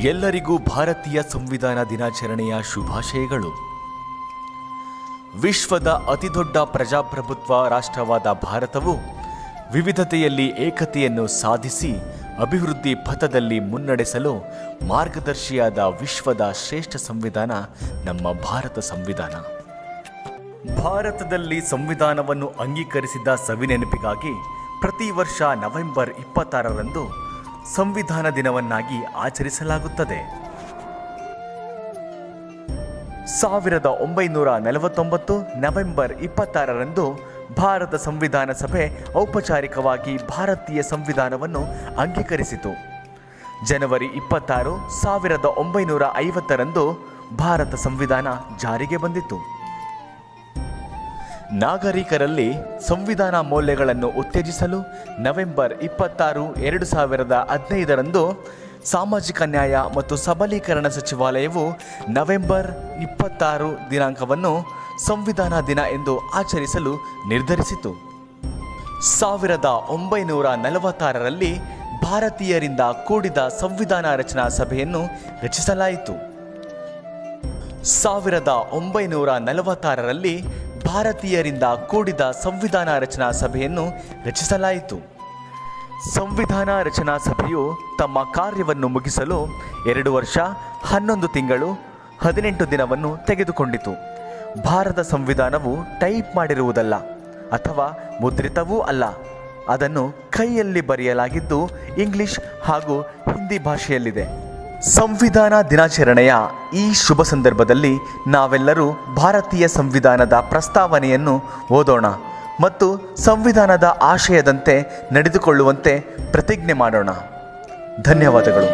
ಎಲ್ಲರಿಗೂ ಭಾರತೀಯ ಸಂವಿಧಾನ ದಿನಾಚರಣೆಯ ಶುಭಾಶಯಗಳು. ವಿಶ್ವದ ಅತಿದೊಡ್ಡ ಪ್ರಜಾಪ್ರಭುತ್ವ ರಾಷ್ಟ್ರವಾದ ಭಾರತವು ವಿವಿಧತೆಯಲ್ಲಿ ಏಕತೆಯನ್ನು ಸಾಧಿಸಿ ಅಭಿವೃದ್ಧಿ ಪಥದಲ್ಲಿ ಮುನ್ನಡೆಸಲು ಮಾರ್ಗದರ್ಶಿಯಾದ ವಿಶ್ವದ ಶ್ರೇಷ್ಠ ಸಂವಿಧಾನ ನಮ್ಮ ಭಾರತ ಸಂವಿಧಾನ. ಭಾರತದಲ್ಲಿ ಸಂವಿಧಾನವನ್ನು ಅಂಗೀಕರಿಸಿದ ಸವಿನೆನಪಿಗಾಗಿ ಪ್ರತಿ ವರ್ಷ ನವೆಂಬರ್ 26ರಂದು ಸಂವಿಧಾನ ದಿನವನ್ನಾಗಿ ಆಚರಿಸಲಾಗುತ್ತದೆ. 1949 ನವೆಂಬರ್ 26ರಂದು ಭಾರತ ಸಂವಿಧಾನ ಸಭೆ ಔಪಚಾರಿಕವಾಗಿ ಭಾರತೀಯ ಸಂವಿಧಾನವನ್ನು ಅಂಗೀಕರಿಸಿತು. ಜನವರಿ 26, 1950ರಂದು ಭಾರತ ಸಂವಿಧಾನ ಜಾರಿಗೆ ಬಂದಿತು. ನಾಗರಿಕರಲ್ಲಿ ಸಂವಿಧಾನ ಮೌಲ್ಯಗಳನ್ನು ಉತ್ತೇಜಿಸಲು ನವೆಂಬರ್ 26, 2015ರಂದು ಸಾಮಾಜಿಕ ನ್ಯಾಯ ಮತ್ತು ಸಬಲೀಕರಣ ಸಚಿವಾಲಯವು ನವೆಂಬರ್ 26 ದಿನಾಂಕವನ್ನು ಸಂವಿಧಾನ ದಿನ ಎಂದು ಆಚರಿಸಲು ನಿರ್ಧರಿಸಿತು. 1946ರಲ್ಲಿ ಭಾರತೀಯರಿಂದ ಕೂಡಿದ ಸಂವಿಧಾನ ರಚನಾ ಸಭೆಯನ್ನು ರಚಿಸಲಾಯಿತು. 1946ರಲ್ಲಿ ಭಾರತೀಯರಿಂದ ಕೂಡಿದ ಸಂವಿಧಾನ ರಚನಾ ಸಭೆಯನ್ನು ರಚಿಸಲಾಯಿತು. ಸಂವಿಧಾನ ರಚನಾ ಸಭೆಯು ತಮ್ಮ ಕಾರ್ಯವನ್ನು ಮುಗಿಸಲು 2 ವರ್ಷ 11 ತಿಂಗಳು 18 ದಿನವನ್ನು ತೆಗೆದುಕೊಂಡಿತು. ಭಾರತ ಸಂವಿಧಾನವು ಟೈಪ್ ಮಾಡಿರುವುದಲ್ಲ ಅಥವಾ ಮುದ್ರಿತವೂ ಅಲ್ಲ. ಅದನ್ನು ಕೈಯಲ್ಲಿ ಬರೆಯಲಾಗಿದ್ದು ಇಂಗ್ಲಿಷ್ ಹಾಗೂ ಹಿಂದಿ ಭಾಷೆಯಲ್ಲಿದೆ. ಸಂವಿಧಾನ ದಿನಾಚರಣೆಯ ಈ ಶುಭ ಸಂದರ್ಭದಲ್ಲಿ ನಾವೆಲ್ಲರೂ ಭಾರತೀಯ ಸಂವಿಧಾನದ ಪ್ರಸ್ತಾವನೆಯನ್ನು ಓದೋಣ ಮತ್ತು ಸಂವಿಧಾನದ ಆಶಯದಂತೆ ನಡೆದುಕೊಳ್ಳುವಂತೆ ಪ್ರತಿಜ್ಞೆ ಮಾಡೋಣ. ಧನ್ಯವಾದಗಳು.